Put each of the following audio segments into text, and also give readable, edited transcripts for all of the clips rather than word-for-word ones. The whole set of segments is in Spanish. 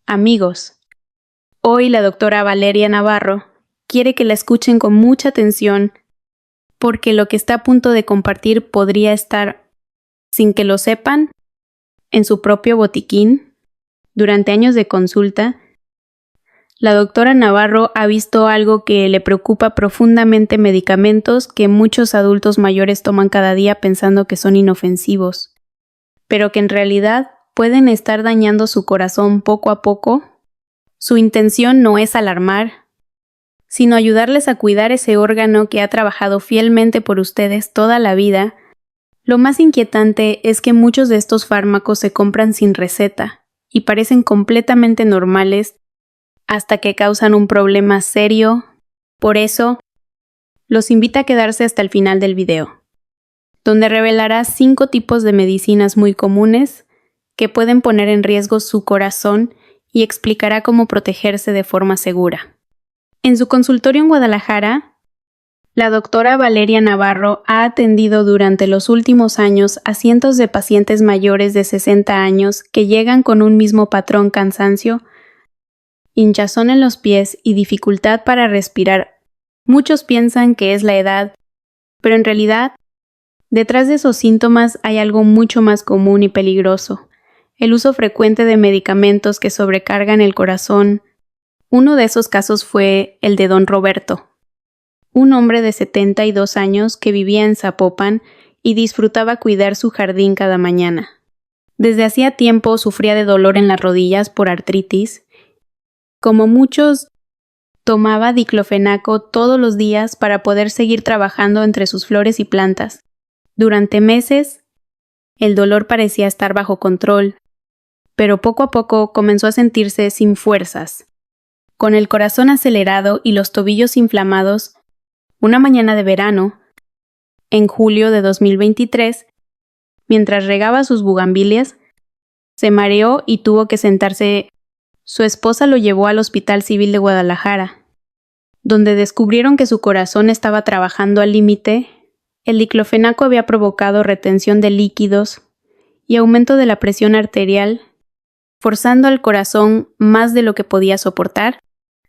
Amigos, hoy la doctora Valeria Navarro quiere que la escuchen con mucha atención porque lo que está a punto de compartir podría estar, sin que lo sepan, en su propio botiquín. Durante años de consulta, la doctora Navarro ha visto algo que le preocupa profundamente: medicamentos que muchos adultos mayores toman cada día pensando que son inofensivos, pero que en realidad pueden estar dañando su corazón poco a poco. Su intención no es alarmar, sino ayudarles a cuidar ese órgano que ha trabajado fielmente por ustedes toda la vida. Lo más inquietante es que muchos de estos fármacos se compran sin receta y parecen completamente normales hasta que causan un problema serio. Por eso, los invito a quedarse hasta el final del video, donde revelará 5 tipos de medicinas muy comunes que pueden poner en riesgo su corazón y explicará cómo protegerse de forma segura. En su consultorio en Guadalajara, la doctora Valeria Navarro ha atendido durante los últimos años a cientos de pacientes mayores de 60 años que llegan con un mismo patrón: cansancio, hinchazón en los pies y dificultad para respirar. Muchos piensan que es la edad, pero en realidad, detrás de esos síntomas hay algo mucho más común y peligroso: el uso frecuente de medicamentos que sobrecargan el corazón. Uno de esos casos fue el de don Roberto, un hombre de 72 años que vivía en Zapopan y disfrutaba cuidar su jardín cada mañana. Desde hacía tiempo sufría de dolor en las rodillas por artritis. Como muchos, tomaba diclofenaco todos los días para poder seguir trabajando entre sus flores y plantas. Durante meses, el dolor parecía estar bajo control, pero poco a poco comenzó a sentirse sin fuerzas, con el corazón acelerado y los tobillos inflamados. Una mañana de verano, en julio de 2023, mientras regaba sus bugambilias, se mareó y tuvo que sentarse. Su esposa lo llevó al Hospital Civil de Guadalajara, donde descubrieron que su corazón estaba trabajando al límite. El diclofenaco había provocado retención de líquidos y aumento de la presión arterial, forzando al corazón más de lo que podía soportar.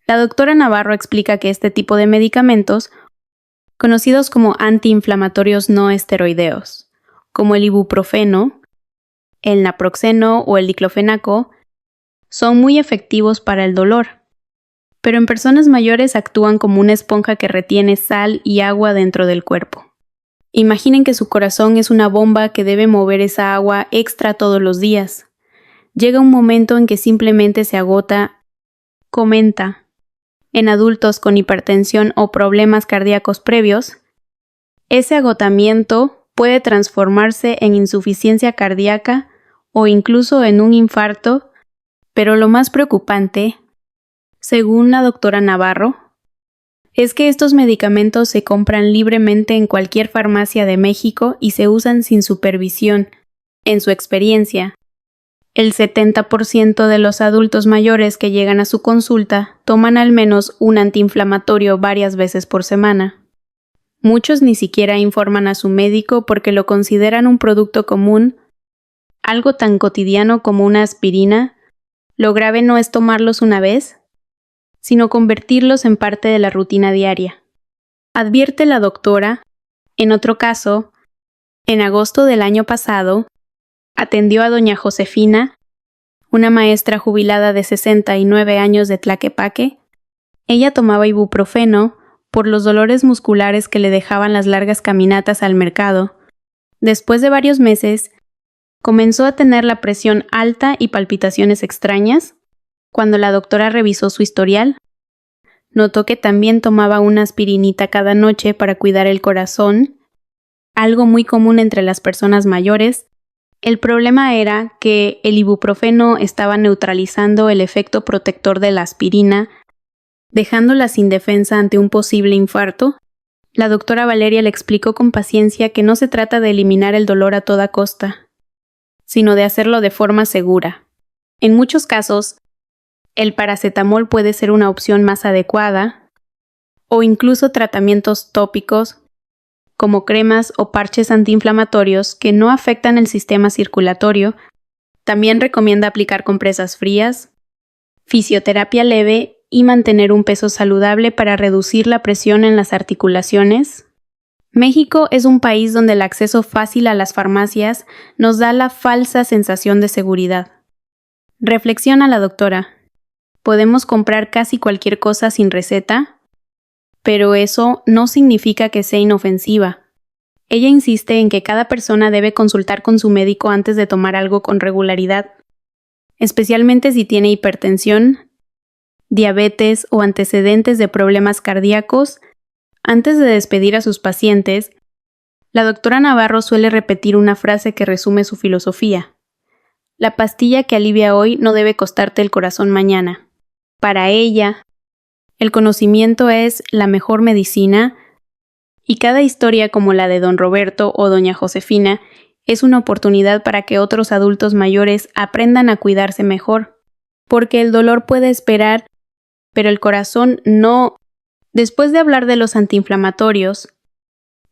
La doctora Navarro explica que este tipo de medicamentos, conocidos como antiinflamatorios no esteroideos, como el ibuprofeno, el naproxeno o el diclofenaco, son muy efectivos para el dolor, pero en personas mayores actúan como una esponja que retiene sal y agua dentro del cuerpo. Imaginen que su corazón es una bomba que debe mover esa agua extra todos los días. Llega un momento en que simplemente se agota. Comenta: en adultos con hipertensión o problemas cardíacos previos, ese agotamiento puede transformarse en insuficiencia cardíaca o incluso en un infarto. Pero lo más preocupante, según la doctora Navarro, es que estos medicamentos se compran libremente en cualquier farmacia de México y se usan sin supervisión. En su experiencia, el 70% de los adultos mayores que llegan a su consulta toman al menos un antiinflamatorio varias veces por semana. Muchos ni siquiera informan a su médico porque lo consideran un producto común, algo tan cotidiano como una aspirina. Lo grave no es tomarlos una vez, sino convertirlos en parte de la rutina diaria. Advierte la doctora. En otro caso, en agosto del año pasado, atendió a doña Josefina, una maestra jubilada de 69 años de Tlaquepaque. Ella tomaba ibuprofeno por los dolores musculares que le dejaban las largas caminatas al mercado. Después de varios meses, comenzó a tener la presión alta y palpitaciones extrañas. Cuando la doctora revisó su historial, notó que también tomaba una aspirinita cada noche para cuidar el corazón, algo muy común entre las personas mayores. El problema era que el ibuprofeno estaba neutralizando el efecto protector de la aspirina, dejándola sin defensa ante un posible infarto. La doctora Valeria le explicó con paciencia que no se trata de eliminar el dolor a toda costa, sino de hacerlo de forma segura. En muchos casos, el paracetamol puede ser una opción más adecuada, o incluso tratamientos tópicos, como cremas o parches antiinflamatorios que no afectan el sistema circulatorio. También recomienda aplicar compresas frías, fisioterapia leve y mantener un peso saludable para reducir la presión en las articulaciones. México es un país donde el acceso fácil a las farmacias nos da la falsa sensación de seguridad. Reflexiona la doctora. Podemos comprar casi cualquier cosa sin receta, pero eso no significa que sea inofensiva. Ella insiste en que cada persona debe consultar con su médico antes de tomar algo con regularidad, especialmente si tiene hipertensión, diabetes o antecedentes de problemas cardíacos. Antes de despedir a sus pacientes, la doctora Navarro suele repetir una frase que resume su filosofía. La pastilla que alivia hoy no debe costarte el corazón mañana. Para ella, el conocimiento es la mejor medicina y cada historia como la de don Roberto o doña Josefina es una oportunidad para que otros adultos mayores aprendan a cuidarse mejor, porque el dolor puede esperar, pero el corazón no. Después de hablar de los antiinflamatorios,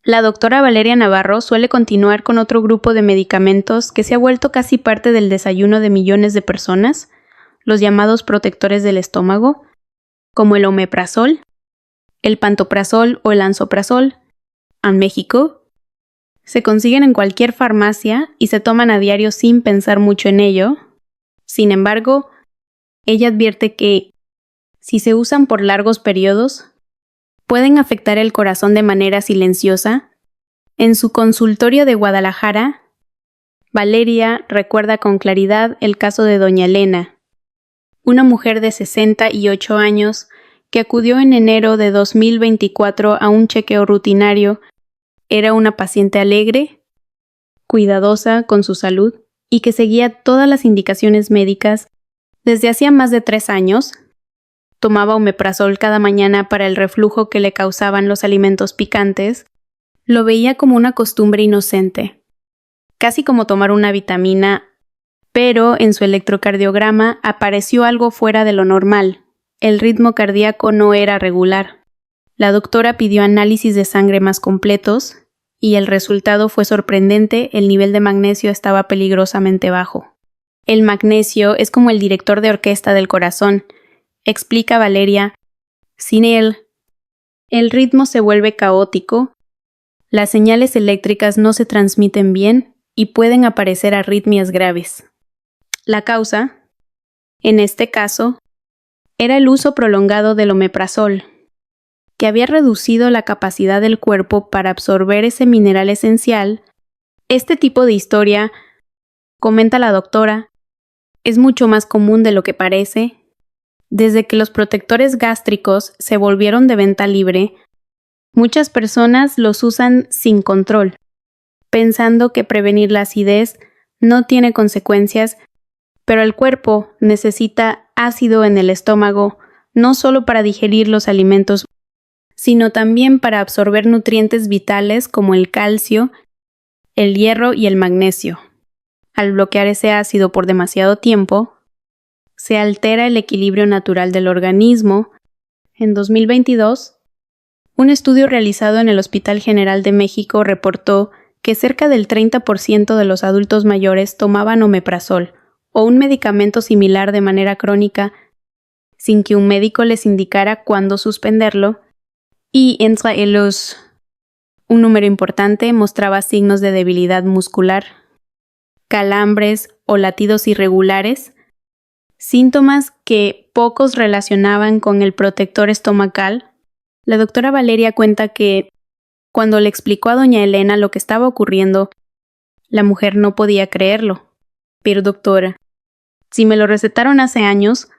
la doctora Valeria Navarro suele continuar con otro grupo de medicamentos que se ha vuelto casi parte del desayuno de millones de personas, los llamados protectores del estómago, como el omeprazol, el pantoprazol o el lansoprazol. En México, se consiguen en cualquier farmacia y se toman a diario sin pensar mucho en ello. Sin embargo, ella advierte que, si se usan por largos periodos, pueden afectar el corazón de manera silenciosa. En su consultorio de Guadalajara, Valeria recuerda con claridad el caso de doña Elena, una mujer de 68 años que acudió en enero de 2024 a un chequeo rutinario. Era una paciente alegre, cuidadosa con su salud y que seguía todas las indicaciones médicas desde hacía más de 3 años. Tomaba omeprazol cada mañana para el reflujo que le causaban los alimentos picantes. Lo veía como una costumbre inocente, casi como tomar una vitamina, pero en su electrocardiograma apareció algo fuera de lo normal. El ritmo cardíaco no era regular. La doctora pidió análisis de sangre más completos y el resultado fue sorprendente. El nivel de magnesio estaba peligrosamente bajo. El magnesio es como el director de orquesta del corazón, explica Valeria. Sin él, el ritmo se vuelve caótico, las señales eléctricas no se transmiten bien y pueden aparecer arritmias graves. La causa, en este caso, era el uso prolongado del omeprazol, que había reducido la capacidad del cuerpo para absorber ese mineral esencial. Este tipo de historia, comenta la doctora, es mucho más común de lo que parece. Desde que los protectores gástricos se volvieron de venta libre, muchas personas los usan sin control, pensando que prevenir la acidez no tiene consecuencias, pero el cuerpo necesita ácido en el estómago no solo para digerir los alimentos, sino también para absorber nutrientes vitales como el calcio, el hierro y el magnesio. Al bloquear ese ácido por demasiado tiempo, se altera el equilibrio natural del organismo. En 2022, un estudio realizado en el Hospital General de México reportó que cerca del 30% de los adultos mayores tomaban omeprazol o un medicamento similar de manera crónica sin que un médico les indicara cuándo suspenderlo, y entre ellos un número importante mostraba signos de debilidad muscular, calambres o latidos irregulares, síntomas que pocos relacionaban con el protector estomacal. La doctora Valeria cuenta que, cuando le explicó a doña Elena lo que estaba ocurriendo, la mujer no podía creerlo. Pero doctora, si me lo recetaron hace años,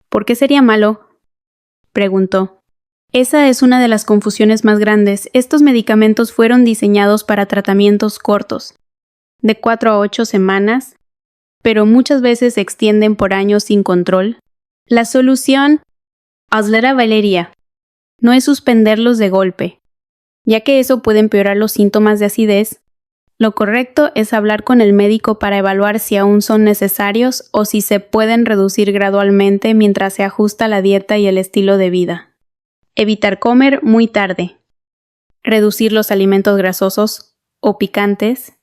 ¿por qué sería malo?, preguntó. Esa es una de las confusiones más grandes. Estos medicamentos fueron diseñados para tratamientos cortos, de 4 a 8 semanas, pero muchas veces se extienden por años sin control. La solución, hazla Valeria, no es suspenderlos de golpe, ya que eso puede empeorar los síntomas de acidez. Lo correcto es hablar con el médico para evaluar si aún son necesarios o si se pueden reducir gradualmente mientras se ajusta la dieta y el estilo de vida. Evitar comer muy tarde, reducir los alimentos grasosos o picantes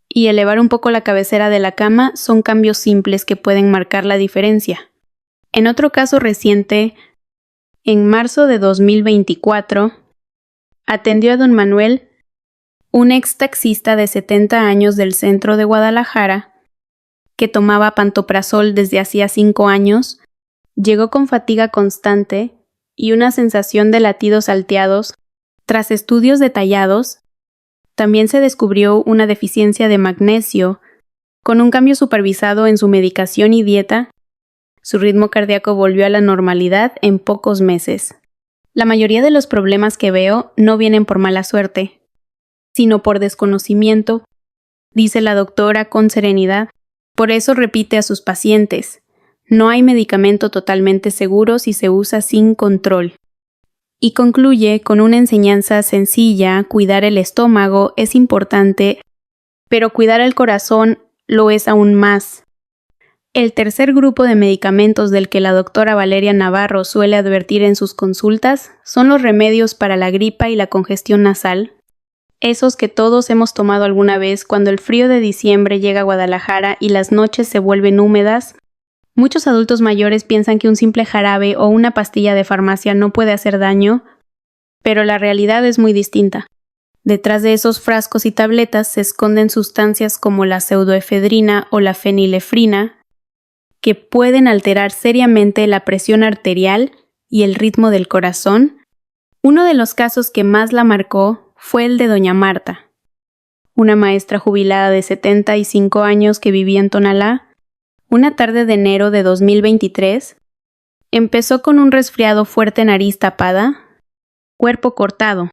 y elevar un poco la cabecera de la cama son cambios simples que pueden marcar la diferencia. En otro caso reciente, en marzo de 2024, atendió a don Manuel, un ex taxista de 70 años del centro de Guadalajara, que tomaba pantoprazol desde hacía 5 años, llegó con fatiga constante y una sensación de latidos salteados. Tras estudios detallados, también se descubrió una deficiencia de magnesio. Con un cambio supervisado en su medicación y dieta, su ritmo cardíaco volvió a la normalidad en pocos meses. La mayoría de los problemas que veo no vienen por mala suerte, sino por desconocimiento, dice la doctora con serenidad. Por eso repite a sus pacientes: no hay medicamento totalmente seguro si se usa sin control. Y concluye con una enseñanza sencilla: cuidar el estómago es importante, pero cuidar el corazón lo es aún más. El tercer grupo de medicamentos del que la doctora Valeria Navarro suele advertir en sus consultas son los remedios para la gripa y la congestión nasal, esos que todos hemos tomado alguna vez cuando el frío de diciembre llega a Guadalajara y las noches se vuelven húmedas. Muchos adultos mayores piensan que un simple jarabe o una pastilla de farmacia no puede hacer daño, pero la realidad es muy distinta. Detrás de esos frascos y tabletas se esconden sustancias como la pseudoefedrina o la fenilefrina, que pueden alterar seriamente la presión arterial y el ritmo del corazón. Uno de los casos que más la marcó fue el de doña Marta, una maestra jubilada de 75 años que vivía en Tonalá. Una tarde de enero de 2023, empezó con un resfriado fuerte, nariz tapada, cuerpo cortado.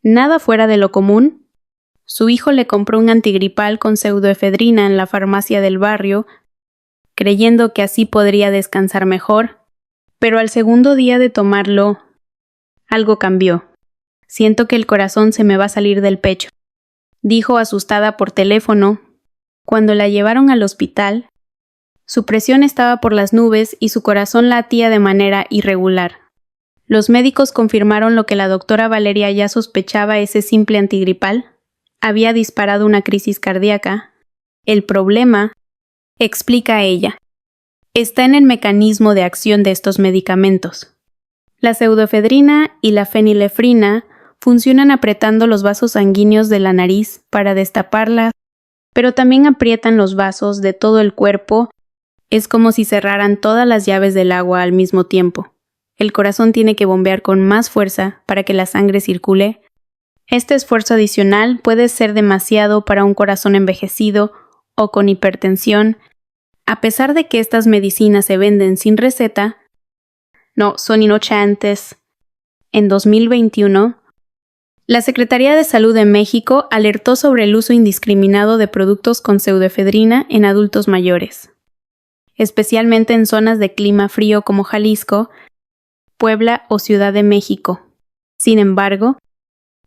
Nada fuera de lo común. Su hijo le compró un antigripal con pseudoefedrina en la farmacia del barrio, creyendo que así podría descansar mejor, pero al segundo día de tomarlo, algo cambió. Siento que el corazón se me va a salir del pecho, dijo asustada por teléfono. Cuando la llevaron al hospital, su presión estaba por las nubes y su corazón latía de manera irregular. Los médicos confirmaron lo que la doctora Valeria ya sospechaba: ese simple antigripal había disparado una crisis cardíaca. El problema, explica ella, está en el mecanismo de acción de estos medicamentos. La pseudoefedrina y la fenilefrina funcionan apretando los vasos sanguíneos de la nariz para destaparlas, pero también aprietan los vasos de todo el cuerpo. Es como si cerraran todas las llaves del agua al mismo tiempo. El corazón tiene que bombear con más fuerza para que la sangre circule. Este esfuerzo adicional puede ser demasiado para un corazón envejecido o con hipertensión. A pesar de que estas medicinas se venden sin receta, no son inocentes. En 2021, la Secretaría de Salud de México alertó sobre el uso indiscriminado de productos con pseudoefedrina en adultos mayores, especialmente en zonas de clima frío como Jalisco, Puebla o Ciudad de México. Sin embargo,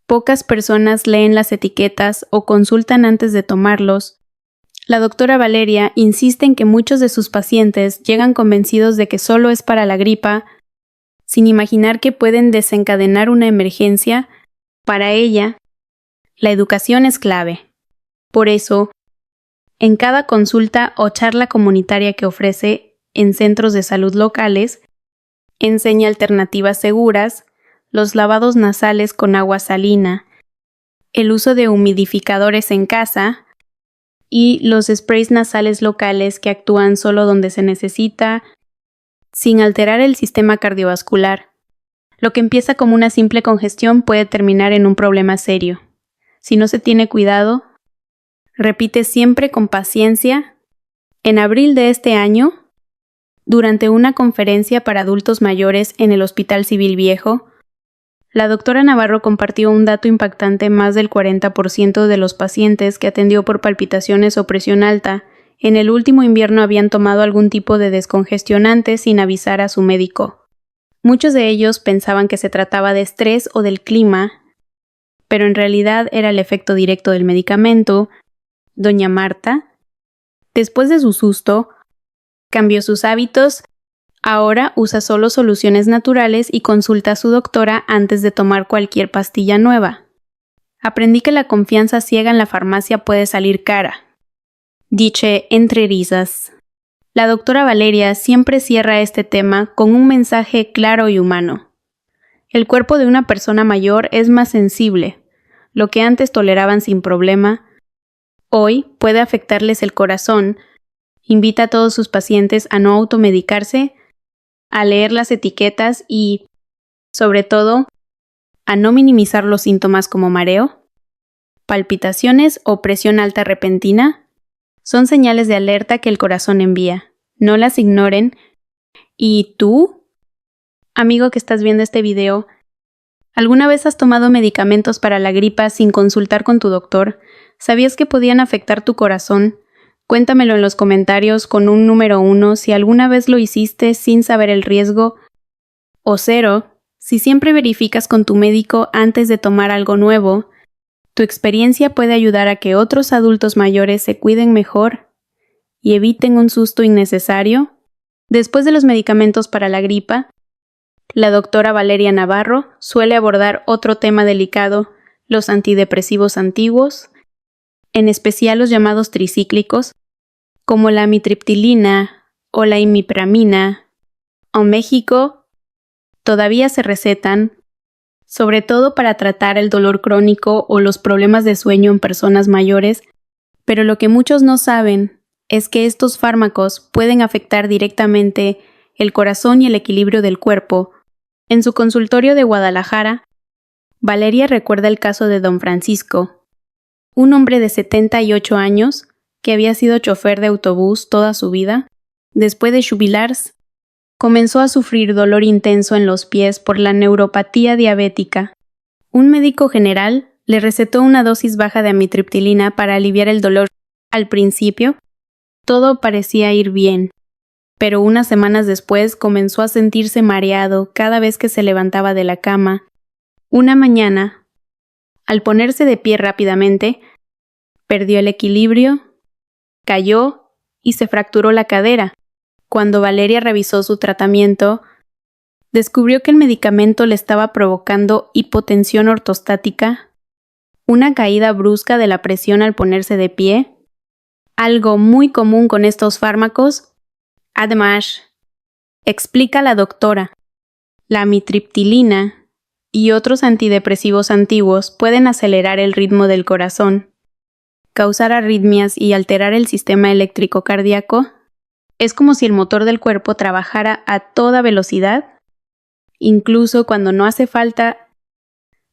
pocas personas leen las etiquetas o consultan antes de tomarlos. La doctora Valeria insiste en que muchos de sus pacientes llegan convencidos de que solo es para la gripa, sin imaginar que pueden desencadenar una emergencia. Para ella, la educación es clave. Por eso, en cada consulta o charla comunitaria que ofrece en centros de salud locales, enseña alternativas seguras, los lavados nasales con agua salina, el uso de humidificadores en casa y los sprays nasales locales que actúan solo donde se necesita, sin alterar el sistema cardiovascular. Lo que empieza como una simple congestión puede terminar en un problema serio. Si no se tiene cuidado, repite siempre con paciencia. En abril de este año, durante una conferencia para adultos mayores en el Hospital Civil Viejo, la doctora Navarro compartió un dato impactante: más del 40% de los pacientes que atendió por palpitaciones o presión alta en el último invierno habían tomado algún tipo de descongestionante sin avisar a su médico. Muchos de ellos pensaban que se trataba de estrés o del clima, pero en realidad era el efecto directo del medicamento. Doña Marta, después de su susto, cambió sus hábitos. Ahora usa solo soluciones naturales y consulta a su doctora antes de tomar cualquier pastilla nueva. Aprendí que la confianza ciega en la farmacia puede salir cara, dice entre risas. La doctora Valeria siempre cierra este tema con un mensaje claro y humano. El cuerpo de una persona mayor es más sensible. Lo que antes toleraban sin problema, hoy puede afectarles el corazón. Invita a todos sus pacientes a no automedicarse, a leer las etiquetas y, sobre todo, a no minimizar los síntomas como mareo, palpitaciones o presión alta repentina. Son señales de alerta que el corazón envía. No las ignoren. ¿Y tú, amigo que estás viendo este video, alguna vez has tomado medicamentos para la gripa sin consultar con tu doctor? ¿Sabías que podían afectar tu corazón? Cuéntamelo en los comentarios con un número 1 si alguna vez lo hiciste sin saber el riesgo, o 0 si siempre verificas con tu médico antes de tomar algo nuevo. Tu experiencia puede ayudar a que otros adultos mayores se cuiden mejor y eviten un susto innecesario. Después de los medicamentos para la gripa, la doctora Valeria Navarro suele abordar otro tema delicado, los antidepresivos antiguos, en especial los llamados tricíclicos, como la amitriptilina o la imipramina. En México, todavía se recetan, sobre todo para tratar el dolor crónico o los problemas de sueño en personas mayores, pero lo que muchos no saben es que estos fármacos pueden afectar directamente el corazón y el equilibrio del cuerpo. En su consultorio de Guadalajara, Valeria recuerda el caso de don Francisco, un hombre de 78 años que había sido chofer de autobús toda su vida. Después de jubilarse, comenzó a sufrir dolor intenso en los pies por la neuropatía diabética. Un médico general le recetó una dosis baja de amitriptilina para aliviar el dolor. Al principio, todo parecía ir bien, pero unas semanas después comenzó a sentirse mareado cada vez que se levantaba de la cama. Una mañana, al ponerse de pie rápidamente, perdió el equilibrio, cayó y se fracturó la cadera. Cuando Valeria revisó su tratamiento, descubrió que el medicamento le estaba provocando hipotensión ortostática, una caída brusca de la presión al ponerse de pie, algo muy común con estos fármacos. Además, explica la doctora, la amitriptilina y otros antidepresivos antiguos pueden acelerar el ritmo del corazón, causar arritmias y alterar el sistema eléctrico cardíaco. Es como si el motor del cuerpo trabajara a toda velocidad, incluso cuando no hace falta.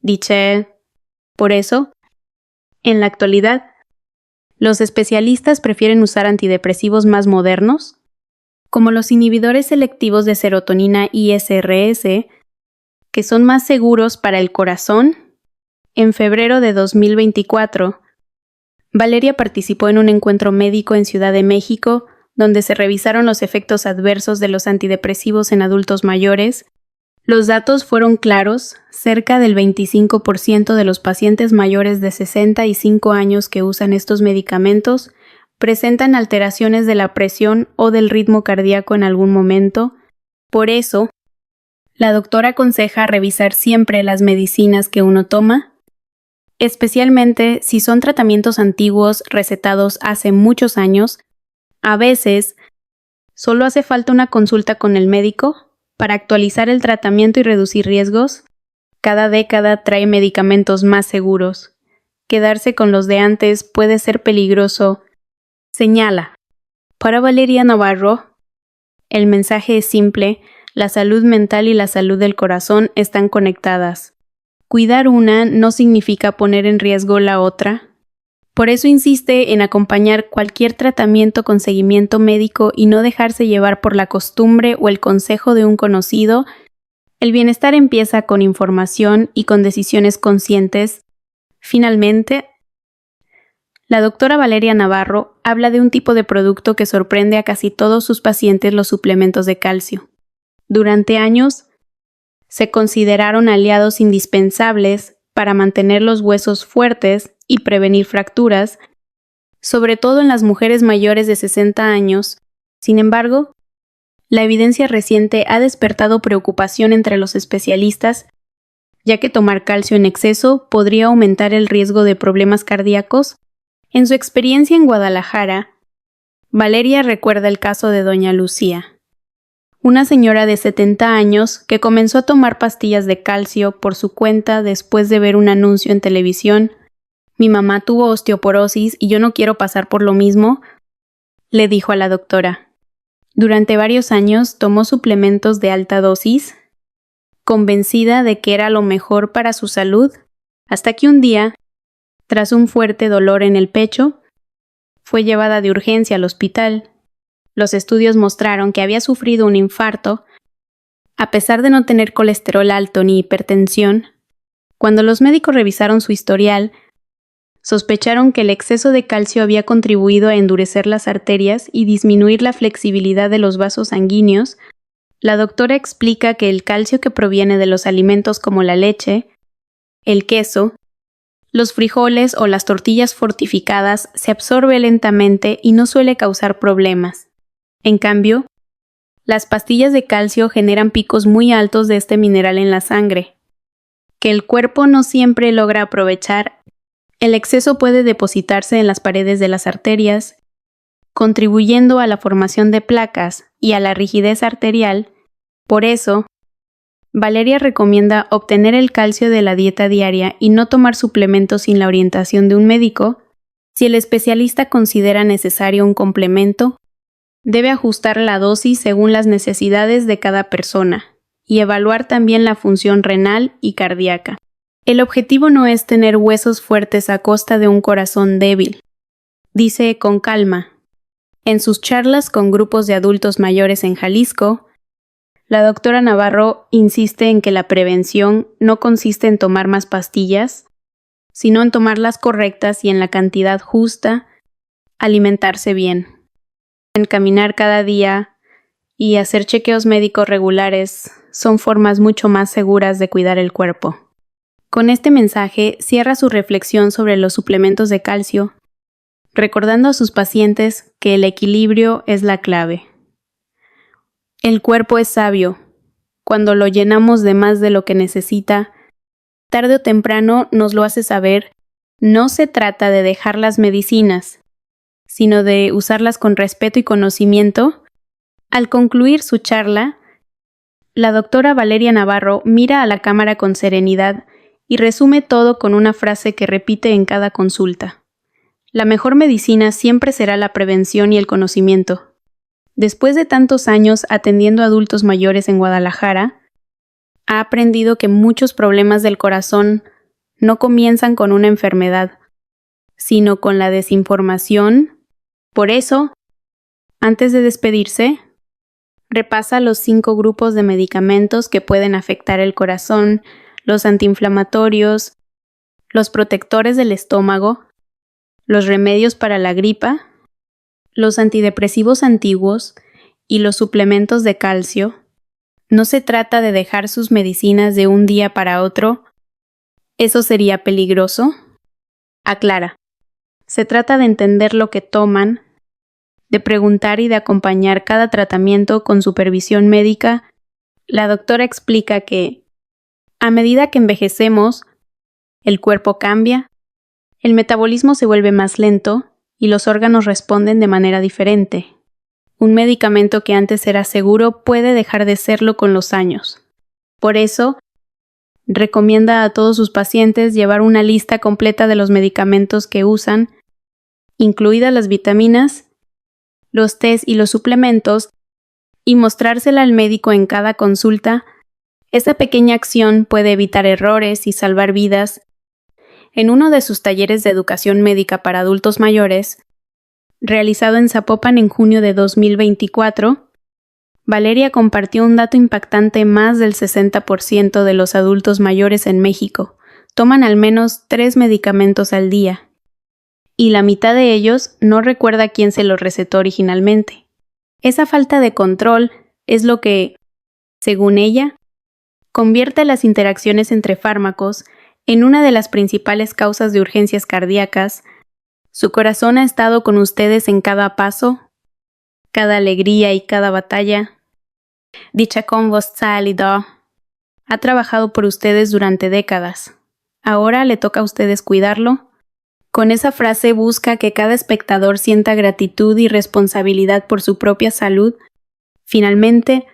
Dice, por eso, en la actualidad, los especialistas prefieren usar antidepresivos más modernos, como los inhibidores selectivos de serotonina ISRS, que son más seguros para el corazón. En febrero de 2024, Valeria participó en un encuentro médico en Ciudad de México, donde se revisaron los efectos adversos de los antidepresivos en adultos mayores. Los datos fueron claros: cerca del 25% de los pacientes mayores de 65 años que usan estos medicamentos presentan alteraciones de la presión o del ritmo cardíaco en algún momento. Por eso, la doctora aconseja revisar siempre las medicinas que uno toma, especialmente si son tratamientos antiguos recetados hace muchos años. A veces, solo hace falta una consulta con el médico para actualizar el tratamiento y reducir riesgos. Cada década trae medicamentos más seguros. Quedarse con los de antes puede ser peligroso. Señala. Para Valeria Navarro, el mensaje es simple: la salud mental y la salud del corazón están conectadas. Cuidar una no significa poner en riesgo la otra. Por eso insiste en acompañar cualquier tratamiento con seguimiento médico y no dejarse llevar por la costumbre o el consejo de un conocido. El bienestar empieza con información y con decisiones conscientes. Finalmente, la doctora Valeria Navarro habla de un tipo de producto que sorprende a casi todos sus pacientes: los suplementos de calcio. Durante años, se consideraron aliados indispensables para mantener los huesos fuertes y prevenir fracturas, sobre todo en las mujeres mayores de 60 años. Sin embargo, la evidencia reciente ha despertado preocupación entre los especialistas, ya que tomar calcio en exceso podría aumentar el riesgo de problemas cardíacos. En su experiencia en Guadalajara, Valeria recuerda el caso de doña Lucía, una señora de 70 años que comenzó a tomar pastillas de calcio por su cuenta después de ver un anuncio en televisión. Mi mamá tuvo osteoporosis y yo no quiero pasar por lo mismo, le dijo a la doctora. Durante varios años tomó suplementos de alta dosis, convencida de que era lo mejor para su salud, hasta que un día, tras un fuerte dolor en el pecho, fue llevada de urgencia al hospital. Los estudios mostraron que había sufrido un infarto, a pesar de no tener colesterol alto ni hipertensión. Cuando los médicos revisaron su historial, sospecharon que el exceso de calcio había contribuido a endurecer las arterias y disminuir la flexibilidad de los vasos sanguíneos. La doctora explica que el calcio que proviene de los alimentos como la leche, el queso, los frijoles o las tortillas fortificadas se absorbe lentamente y no suele causar problemas. En cambio, las pastillas de calcio generan picos muy altos de este mineral en la sangre, que el cuerpo no siempre logra aprovechar. El exceso puede depositarse en las paredes de las arterias, contribuyendo a la formación de placas y a la rigidez arterial. Por eso, Valeria recomienda obtener el calcio de la dieta diaria y no tomar suplementos sin la orientación de un médico. Si el especialista considera necesario un complemento, debe ajustar la dosis según las necesidades de cada persona y evaluar también la función renal y cardíaca. El objetivo no es tener huesos fuertes a costa de un corazón débil, dice con calma. En sus charlas con grupos de adultos mayores en Jalisco, la doctora Navarro insiste en que la prevención no consiste en tomar más pastillas, sino en tomarlas correctas y en la cantidad justa, alimentarse bien, en caminar cada día y hacer chequeos médicos regulares son formas mucho más seguras de cuidar el cuerpo. Con este mensaje cierra su reflexión sobre los suplementos de calcio, recordando a sus pacientes que el equilibrio es la clave. El cuerpo es sabio. Cuando lo llenamos de más de lo que necesita, tarde o temprano nos lo hace saber. No se trata de dejar las medicinas, sino de usarlas con respeto y conocimiento. Al concluir su charla, la doctora Valeria Navarro mira a la cámara con serenidad y resume todo con una frase que repite en cada consulta. La mejor medicina siempre será la prevención y el conocimiento. Después de tantos años atendiendo a adultos mayores en Guadalajara, ha aprendido que muchos problemas del corazón no comienzan con una enfermedad, sino con la desinformación. Por eso, antes de despedirse, repasa los 5 grupos de medicamentos que pueden afectar el corazón, los antiinflamatorios, los protectores del estómago, los remedios para la gripa, los antidepresivos antiguos y los suplementos de calcio. No se trata de dejar sus medicinas de un día para otro. ¿Eso sería peligroso? Aclara. Se trata de entender lo que toman, de preguntar y de acompañar cada tratamiento con supervisión médica. La doctora explica que, a medida que envejecemos, el cuerpo cambia, el metabolismo se vuelve más lento y los órganos responden de manera diferente. Un medicamento que antes era seguro puede dejar de serlo con los años. Por eso, recomienda a todos sus pacientes llevar una lista completa de los medicamentos que usan, incluidas las vitaminas, los tés y los suplementos, y mostrársela al médico en cada consulta. Esta pequeña acción puede evitar errores y salvar vidas. En uno de sus talleres de educación médica para adultos mayores, realizado en Zapopan en junio de 2024, Valeria compartió un dato impactante: más del 60% de los adultos mayores en México toman al menos 3 medicamentos al día, y la mitad de ellos no recuerda quién se los recetó originalmente. Esa falta de control es lo que, según ella, convierte las interacciones entre fármacos en una de las principales causas de urgencias cardíacas. Su corazón ha estado con ustedes en cada paso, cada alegría y cada batalla. Dicha con vos salido. Ha trabajado por ustedes durante décadas. Ahora le toca a ustedes cuidarlo, Con esa frase busca que cada espectador sienta gratitud y responsabilidad por su propia salud. Finalmente,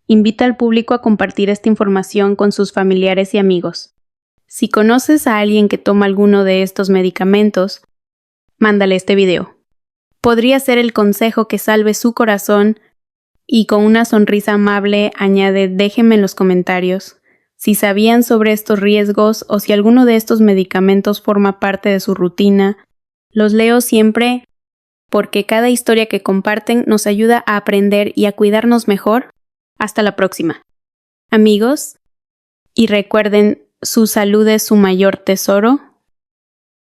invita al público a compartir esta información con sus familiares y amigos. Si conoces a alguien que toma alguno de estos medicamentos, mándale este video. Podría ser el consejo que salve su corazón y con una sonrisa amable añade: déjenme en los comentarios si sabían sobre estos riesgos o si alguno de estos medicamentos forma parte de su rutina. Los leo siempre porque cada historia que comparten nos ayuda a aprender y a cuidarnos mejor. Hasta la próxima, amigos, y recuerden, su salud es su mayor tesoro.